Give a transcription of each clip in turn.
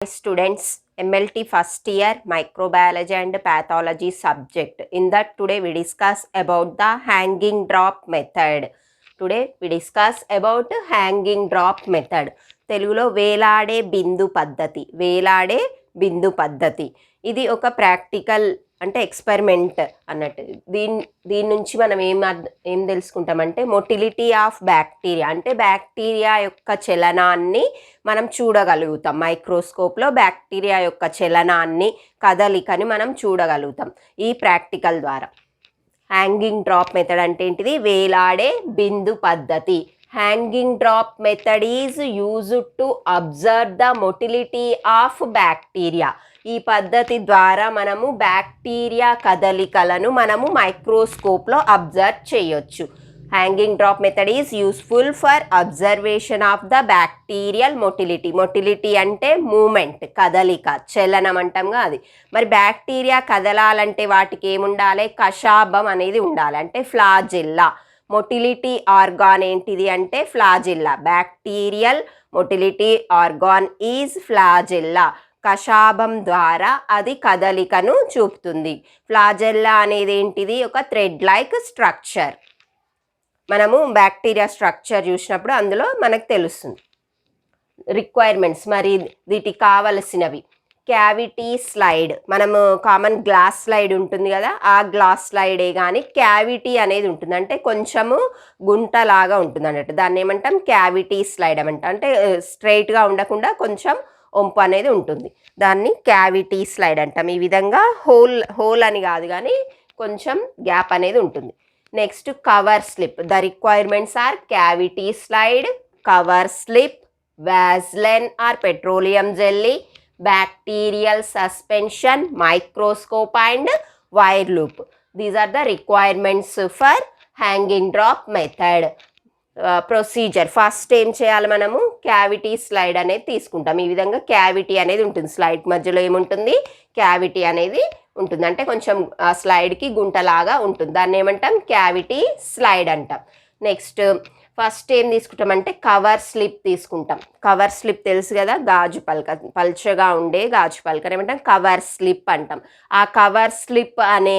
Students, MLT first year microbiology and pathology subject. In that today we discuss about the hanging drop method. Today we discuss about hanging drop method. తెలుగులో వేలాడే బిందు పద్ధతి ఇది ఒక practical అంటే experiment అన్నట్టు. దీని నుంచి మనం ఏం తెలుసుకుంటామంటే మొటిలిటీ ఆఫ్ బ్యాక్టీరియా అంటే బ్యాక్టీరియా యొక్క చలనాన్ని మనం చూడగలుగుతాం. మైక్రోస్కోప్లో బ్యాక్టీరియా యొక్క చలనాన్ని కదలికని మనం చూడగలుగుతాం ఈ ప్రాక్టికల్ ద్వారా. హ్యాంగింగ్ డ్రాప్ మెథడ్ అంటే ఏంటిది? వేలాడే బిందు పద్ధతి. Hanging drop method is used to observe the motility of bacteria. ఈ పద్ధతి ద్వారా మనము బ్యాక్టీరియా కదలికలను మనము మైక్రోస్కోప్లో అబ్జర్వ్ చేయొచ్చు. Hanging drop method is useful for observation of the bacterial motility. Motility అంటే మూమెంట్, కదలిక, చలనం అంటాంగా అది. మరి బ్యాక్టీరియా కదలాలంటే వాటికి ఏముండాలి? కషాబం అనేది ఉండాలి, అంటే ఫ్లాజిల్లా. మొటిలిటీ ఆర్గాన్ ఏంటిది అంటే flagella. Bacterial motility organ is flagella. కషాబం ద్వారా అది కదలికను చూపుతుంది. ఫ్లాజెల్లా అనేది ఏంటిది? ఒక థ్రెడ్ లైక్ స్ట్రక్చర్. మనము బ్యాక్టీరియా స్ట్రక్చర్ చూసినప్పుడు అందులో మనకు తెలుస్తుంది. రిక్వైర్మెంట్స్, మరి వీటికి కావలసినవి. క్యావిటీ స్లైడ్, మనము కామన్ గ్లాస్ స్లైడ్ ఉంటుంది కదా, ఆ గ్లాస్ స్లైడే కానీ క్యావిటీ అనేది ఉంటుంది, అంటే కొంచెము గుంటలాగా ఉంటుంది అన్నట్టు. దాన్ని ఏమంటాం? క్యావిటీ స్లైడ్ అంటాం. అంటే స్ట్రైట్గా ఉండకుండా కొంచెం వంపు అనేది ఉంటుంది, దాన్ని క్యావిటీ స్లైడ్ అంటాం. ఈ విధంగా హోల్ అని కాదు కానీ కొంచెం గ్యాప్ అనేది ఉంటుంది. Next cover slip. The requirements are cavity slide, cover slip, vaseline or petroleum jelly, bacterial suspension, microscope and wire loop. These are the requirements for hanging drop method. Procedure, first ఏం చేయాలి? మనము cavity slide అనేది తీసుకుంటాం. ఈ విధంగా cavity అనేది ఉంటుంది, slide మధ్యలో ఏముంటుంది? క్యావిటీ అనేది ఉంటుంది, అంటే కొంచెం స్లైడ్కి గుంటలాగా ఉంటుంది, దాన్ని ఏమంటాం? క్యావిటీ స్లైడ్ అంటాం. నెక్స్ట్ ఫస్ట్ ఏం తీసుకుంటామంటే కవర్ స్లిప్ తీసుకుంటాం. కవర్ స్లిప్ తెలుసు కదా, గాజు పలక, పల్చగా ఉండే గాజు పలకని ఏమంటాం? కవర్ స్లిప్ అంటాం. ఆ కవర్ స్లిప్ అనే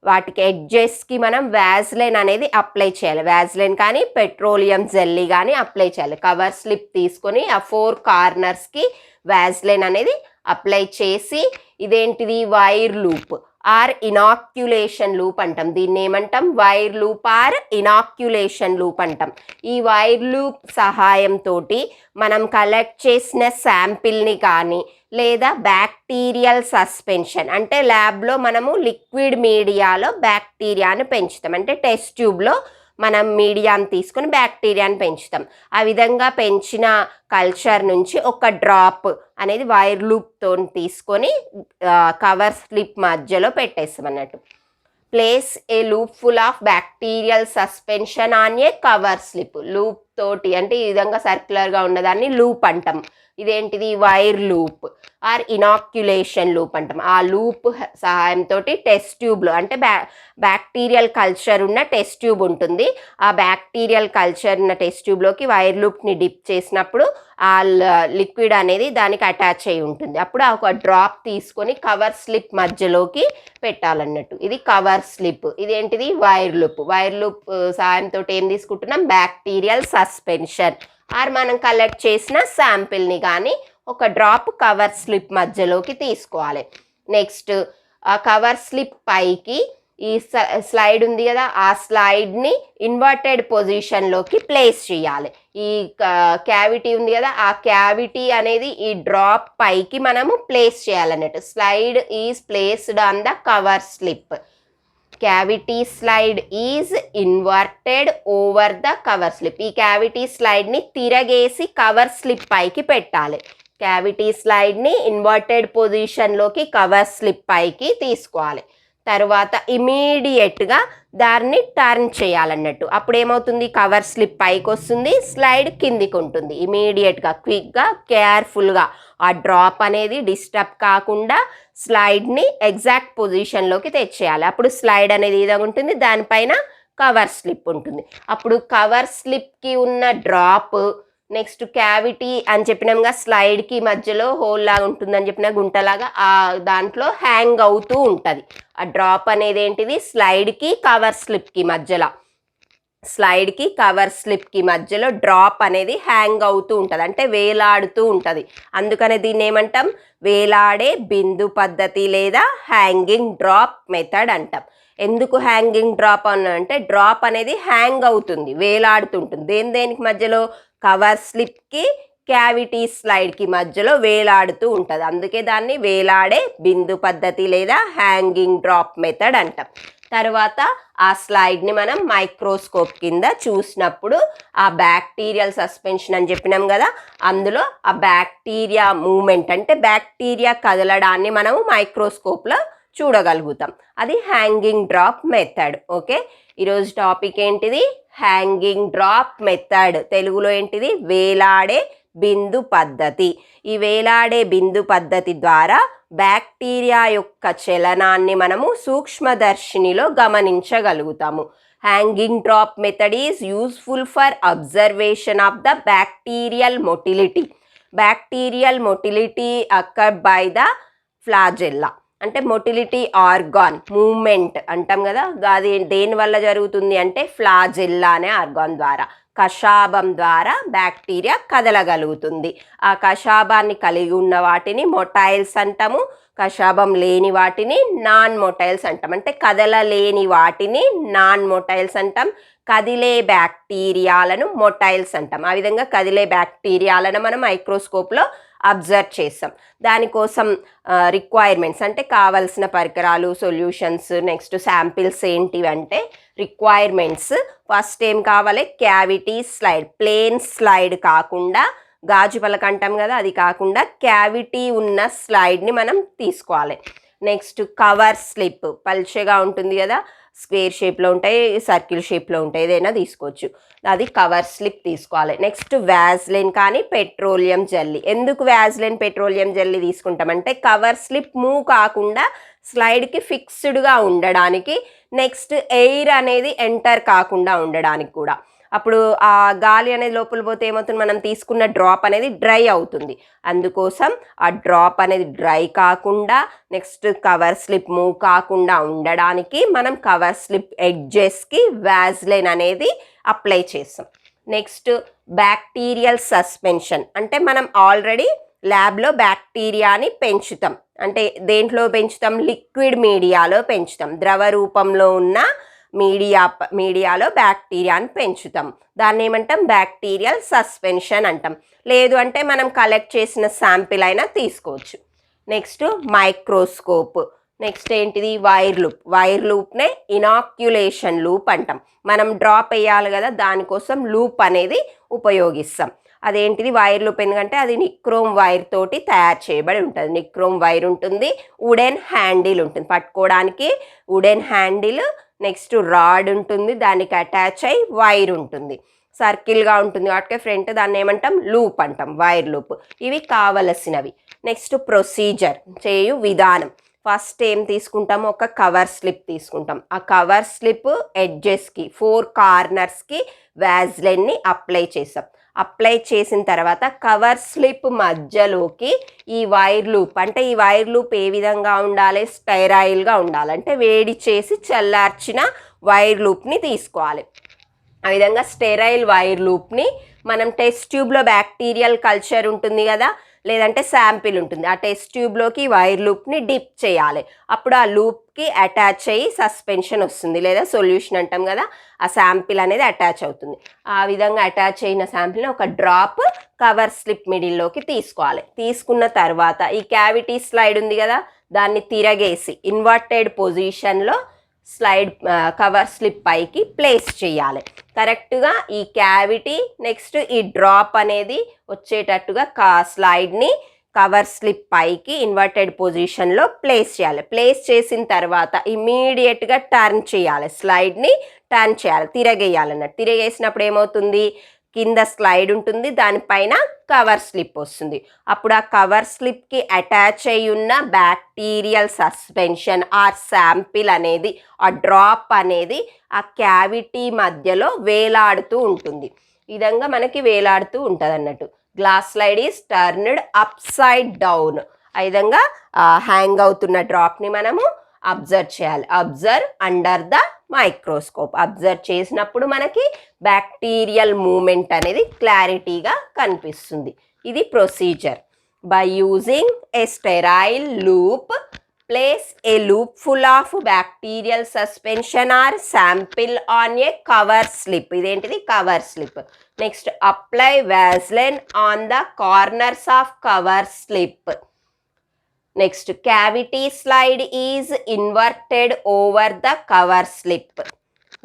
వాటికి ఎడ్జెస్కి మనం వాజ్లైన్ అనేది అప్లై చేయాలి. వాజ్లైన్ కానీ పెట్రోలియం జెల్లీ కానీ అప్లై చేయాలి. కవర్ స్లిప్ తీసుకొని ఆ 4 కార్నర్స్కి వాజ్లైన్ అనేది అప్లై చేసి, ఇదేంటిది? Wire loop or inoculation loop అంటాం. దీన్ని ఏమంటాం? Wire loop or inoculation loop అంటాం. ఈ వైర్ లూప్ సహాయంతో మనం కలెక్ట్ చేసిన శాంపిల్ని కానీ లేదా బ్యాక్టీరియల్ సస్పెన్షన్, అంటే ల్యాబ్లో మనము లిక్విడ్ మీడియాలో బ్యాక్టీరియాను పెంచుతాం, అంటే టెస్ట్ ట్యూబ్లో మనం మీడియాను తీసుకొని బ్యాక్టీరియాని పెంచుతాం. ఆ విధంగా పెంచిన కల్చర్ నుంచి ఒక డ్రాప్ అనేది వైర్ లూప్తో తీసుకొని కవర్ స్లిప్ మధ్యలో పెట్టేస్తాం అన్నట్టు. Place a loop full of bacterial suspension on a cover slip. Loop తోటి, అంటే ఈ విధంగా సర్క్యులర్గా ఉన్నదాన్ని లూప్ అంటాం. ఇదేంటిది? Wire loop or inoculation loop అంటాం. ఆ లూప్ సహాయంతో టెస్ట్ ట్యూబ్లో, అంటే బ్యాక్టీరియల్ కల్చర్ ఉన్న టెస్ట్ ట్యూబ్ ఉంటుంది, ఆ బ్యాక్టీరియల్ కల్చర్ ఉన్న టెస్ట్ ట్యూబ్లోకి వైర్ లూప్ని డిప్ చేసినప్పుడు ఆ లిక్విడ్ అనేది దానికి అటాచ్ అయి ఉంటుంది. అప్పుడు ఒక డ్రాప్ తీసుకొని కవర్ స్లిప్ మధ్యలోకి పెట్టాలన్నట్టు. ఇది కవర్ స్లిప్. ఇదేంటిది? Wire loop. వైర్ లూప్ సహాయంతో ఏం తీసుకుంటున్నాం? బ్యాక్టీరియల్ సస్పెన్షన్ ఆర్ మనం కలెక్ట్ చేసిన శాంపిల్ని కానీ ఒక డ్రాప్ కవర్ స్లిప్ మధ్యలోకి తీసుకోవాలి. నెక్స్ట్ ఆ కవర్ స్లిప్ పైకి ఈ స్లైడ్ ఉంది కదా, ఆ స్లైడ్ని ఇన్వర్టెడ్ పొజిషన్లోకి ప్లేస్ చేయాలి. ఈ క్యావిటీ ఉంది కదా, ఆ క్యావిటీ అనేది ఈ డ్రాప్ పైకి మనము ప్లేస్ చేయాలన్నట్టు. Slide is placed on the cover slip. Cavity slide is inverted over the cover slip. ఈ క్యావిటీ స్లైడ్ని తిరగేసి కవర్ స్లిప్ పైకి పెట్టాలి. క్యావిటీ స్లైడ్ని ఇన్వర్టెడ్ పొజిషన్లోకి కవర్ స్లిప్ పైకి తీసుకోవాలి. తర్వాత ఇమీడియట్గా దాన్ని టర్న్ చేయాలన్నట్టు. అప్పుడు ఏమవుతుంది? కవర్ స్లిప్ పైకి వస్తుంది, స్లైడ్ కిందికి ఉంటుంది. ఇమీడియట్గా, క్విక్గా, కేర్ఫుల్గా ఆ డ్రాప్ అనేది డిస్టర్బ్ కాకుండా స్లైడ్ని ఎగ్జాక్ట్ పొజిషన్లోకి తెచ్చేయాలి. అప్పుడు స్లైడ్ అనేది ఇదిగా ఉంటుంది, దానిపైన కవర్ స్లిప్ ఉంటుంది. అప్పుడు కవర్ స్లిప్కి ఉన్న డ్రాప్ నెక్స్ట్ క్యావిటీ అని చెప్పినాంగా, స్లైడ్కి మధ్యలో హోల్ లాగా ఉంటుందని చెప్పిన గుంటలాగా, ఆ దాంట్లో హ్యాంగ్ అవుతూ ఉంటుంది. ఆ డ్రాప్ అనేది ఏంటిది, స్లైడ్కి కవర్ స్లిప్కి మధ్యలో, స్లైడ్కి కవర్ స్లిప్కి మధ్యలో డ్రాప్ అనేది హ్యాంగ్ అవుతూ ఉంటుంది, అంటే వేలాడుతూ ఉంటుంది. అందుకనే దీన్ని ఏమంటాం, వేలాడే బిందు పద్ధతి లేదా హ్యాంగింగ్ డ్రాప్ మెథడ్ అంటాం. ఎందుకు హ్యాంగింగ్ డ్రాప్ అంటే డ్రాప్ అనేది హ్యాంగ్ అవుతుంది, వేలాడుతుంటుంది. దేనికి మధ్యలో, కవర్ స్లిప్కి క్యావిటీ స్లైడ్కి మధ్యలో వేలాడుతూ ఉంటుంది. అందుకే దాన్ని వేలాడే బిందు పద్ధతి లేదా హ్యాంగింగ్ డ్రాప్ మెథడ్ అంటాం. తర్వాత ఆ స్లైడ్ని మనం మైక్రోస్కోప్ కింద చూసినప్పుడు ఆ బ్యాక్టీరియల్ సస్పెన్షన్ అని చెప్పినాం కదా, అందులో ఆ బ్యాక్టీరియా మూమెంట్ అంటే బ్యాక్టీరియా కదలడాన్ని మనము మైక్రోస్కోప్లో చూడగలుగుతాం. అది హ్యాంగింగ్ డ్రాప్ మెథడ్. ఓకే, ఈరోజు టాపిక్ ఏంటిది, హ్యాంగింగ్ డ్రాప్ మెథడ్. తెలుగులో ఏంటిది, వేలాడే బిందు పద్ధతి. ఈ వేలాడే బిందు పద్ధతి ద్వారా బ్యాక్టీరియా యొక్క చలనాన్ని మనము సూక్ష్మదర్శినిలో గమనించగలుగుతాము. Hanging drop method is useful for observation of the bacterial motility. Bacterial motility occur by the flagella, అంటే మొటిలిటీ ఆర్గాన్ మూమెంట్ అంటాం కదా, అది దేని వల్ల జరుగుతుంది అంటే ఫ్లాజెల్లా అనే ఆర్గాన్ ద్వారా, కషాబం ద్వారా బ్యాక్టీరియా కదలగలుగుతుంది. ఆ కషాబాన్ని కలిగి ఉన్న వాటిని మొటైల్స్ అంటాము, కషాబం లేని వాటిని నాన్ మొటైల్స్ అంటాం. అంటే కదలలేని వాటిని నాన్ మొటైల్స్ అంటాం, కదిలే బ్యాక్టీరియాలను మొటైల్స్ అంటాం. ఆ విధంగా కదిలే బ్యాక్టీరియాలను మనం మైక్రోస్కోప్లో అబ్జర్వ్ చేస్తాం. దానికోసం రిక్వైర్మెంట్స్ అంటే కావాల్సిన పరికరాలు, సొల్యూషన్స్, నెక్స్ట్ శాంపిల్స్ ఏంటివి అంటే రిక్వైర్మెంట్స్. ఫస్ట్ ఏం కావాలి, క్యావిటీ స్లైడ్, ప్లేన్ స్లైడ్ కాకుండా, గాజు పలక అంటాం కదా అది కాకుండా క్యావిటీ ఉన్న స్లైడ్ని మనం తీసుకోవాలి. నెక్స్ట్ కవర్ స్లిప్, పల్చగా ఉంటుంది కదా, స్క్వేర్ షేప్లో ఉంటాయి, సర్కిల్ షేప్లో ఉంటాయి, ఏదైనా తీసుకోవచ్చు, అది కవర్ స్లిప్ తీసుకోవాలి. నెక్స్ట్ వ్యాజ్లైన్ కానీ పెట్రోలియం జెల్లీ. ఎందుకు వ్యాజ్లైన్ పెట్రోలియం జెల్లీ తీసుకుంటామంటే కవర్ స్లిప్ మూవ్ కాకుండా స్లైడ్కి ఫిక్స్డ్గా ఉండడానికి, నెక్స్ట్ ఎయిర్ అనేది ఎంటర్ కాకుండా ఉండడానికి కూడా. అప్పుడు ఆ గాలి అనేది లోపల పోతే ఏమవుతుంది, మనం తీసుకున్న డ్రాప్ అనేది డ్రై అవుతుంది. అందుకోసం ఆ డ్రాప్ అనేది డ్రై కాకుండా, నెక్స్ట్ కవర్ స్లిప్ మూవ్ కాకుండా ఉండడానికి మనం కవర్ స్లిప్ ఎడ్జెస్కి వ్యాజ్లైన్ అనేది అప్లై చేస్తాం. నెక్స్ట్ బ్యాక్టీరియల్ సస్పెన్షన్, అంటే మనం ఆల్రెడీ ల్యాబ్లో బ్యాక్టీరియాని పెంచుతాం. అంటే దేంట్లో పెంచుతాం, లిక్విడ్ మీడియాలో పెంచుతాం, ద్రవ రూపంలో ఉన్న మీడియాలో బ్యాక్టీరియాని పెంచుతాం. దాన్ని ఏమంటాం, బ్యాక్టీరియల్ సస్పెన్షన్ అంటాం. లేదు అంటే మనం కలెక్ట్ చేసిన శాంపిల్ అయినా తీసుకోవచ్చు. Next microscope. నెక్స్ట్ ఏంటిది, వైర్ లూప్. వైర్ లూప్నే ఇనాక్యులేషన్ లూప్ అంటాం. మనం డ్రాప్ వేయాలి కదా, దానికోసం లూప్ అనేది ఉపయోగిస్తాం. అదేంటిది వైర్ లూప్, ఎందుకంటే అది నిక్రోమ్ వైర్ తోటి తయారు చేయబడి ఉంటుంది. నిక్రోమ్ వైర్ ఉంటుంది, వుడెన్ హ్యాండిల్ ఉంటుంది, పట్టుకోవడానికి వుడెన్ హ్యాండిల్, నెక్స్ట్ రాడ్ ఉంటుంది, దానికి అటాచ్ అయ్యి వైర్ ఉంటుంది, సర్కిల్గా ఉంటుంది వాటికే ఫ్రంట్, దాన్ని ఏమంటాం లూప్ అంటాం, వైర్ లూప్. ఇవి కావలసినవి. నెక్స్ట్ ప్రొసీజర్, చేయు విధానం. ఫస్ట్ ఏం తీసుకుంటాము, ఒక కవర్ స్లిప్ తీసుకుంటాం. ఆ కవర్ స్లిప్ ఎడ్జెస్కి 4 కార్నర్స్కి వ్యాజ్లైన్ని అప్లై చేస్తాం. అప్లై చేసిన తర్వాత కవర్ స్లిప్ మధ్యలోకి ఈ వైర్ లూప్, అంటే ఈ వైర్ లూప్ ఏ విధంగా ఉండాలి, స్టైరైల్గా ఉండాలి, అంటే వేడి చేసి చల్లార్చిన వైర్ లూప్ని తీసుకోవాలి. ఆ విధంగా స్టెరైల్ వైర్ లూప్ని మనం టెస్ట్ ట్యూబ్లో బ్యాక్టీరియల్ కల్చర్ ఉంటుంది కదా, లేదంటే శాంపిల్ ఉంటుంది, ఆ టెస్ట్ ట్యూబ్లోకి వైర్ లూప్ని డిప్ చేయాలి. అప్పుడు ఆ లూప్కి అటాచ్ అయ్యి సస్పెన్షన్ వస్తుంది, లేదా సొల్యూషన్ అంటాం కదా, ఆ శాంపిల్ అనేది అటాచ్ అవుతుంది. ఆ విధంగా అటాచ్ అయిన శాంపిల్ని ఒక డ్రాప్ కవర్ స్లిప్ మిడిల్లోకి తీసుకోవాలి. తీసుకున్న తర్వాత ఈ క్యావిటీ స్లైడ్ ఉంది కదా, దాన్ని తిరగేసి ఇన్వర్టెడ్ పొజిషన్లో స్లైడ్ కవర్ స్లిప్ పైకి ప్లేస్ చేయాలి. కరెక్ట్గా ఈ క్యావిటీ నెక్స్ట్ ఈ డ్రాప్ అనేది వచ్చేటట్టుగా స్లైడ్ని కవర్ స్లిప్ పైకి ఇన్వర్టెడ్ పొజిషన్లో ప్లేస్ చేయాలి. ప్లేస్ చేసిన తర్వాత ఇమీడియట్గా టర్న్ చేయాలి, స్లైడ్ని టర్న్ చేయాలి, తిరగేయాలన్నట్టు. తిరగేసినప్పుడు ఏమవుతుంది, కింద స్లైడ్ ఉంటుంది, దానిపైన కవర్ స్లిప్ వస్తుంది. అప్పుడు ఆ కవర్ స్లిప్కి అటాచ్ అయి ఉన్న బ్యాక్టీరియల్ సస్పెన్షన్ ఆర్ శాంపిల్ అనేది, ఆ డ్రాప్ అనేది ఆ క్యావిటీ మధ్యలో వేలాడుతూ ఉంటుంది. విధంగా మనకి వేలాడుతూ ఉంటుంది అన్నట్టు. Glass slide is turned up side down. ఆ విధంగా హ్యాంగ్ అవుతున్న డ్రాప్ని మనము అబ్జర్వ్ చేయాలి. Observe under the microscope. Observe చేసినప్పుడు మనకి బ్యాక్టీరియల్ మూమెంట్ అనేది క్లారిటీగా కనిపిస్తుంది. ఇది procedure. By using a sterile loop, place a loop full of bacterial suspension or sample on a cover slip. ఇదేంటిది cover slip. Next apply Vaseline on the corners of cover slip. Next cavity slide is inverted over the cover slip.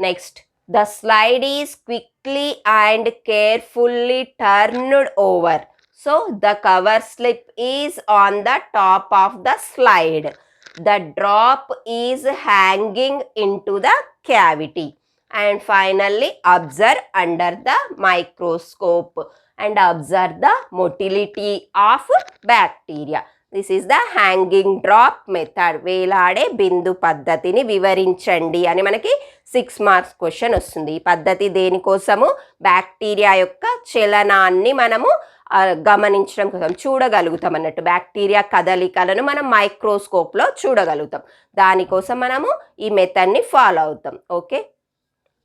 Next the slide is quickly and carefully turned over. So the cover slip is on the top of the slide. The drop is hanging into the cavity. And finally, observe under the microscope and observe the motility of bacteria. This is the hanging drop method. వేలాడే బిందు పద్ధతిని వివరించండి అని మనకి 6 marks question వస్తుంది. ఈ పద్ధతి దేనికోసము? Bacteria యొక్క చలనాన్ని మనము గమనించడం కోసం, చూడగలుగుతాం అన్నట్టు. బ్యాక్టీరియా కదలికలను మనం మైక్రోస్కోప్లో చూడగలుగుతాం. దానికోసం మనము ఈ మెథడ్ని ఫాలో అవుతాం. ఓకే.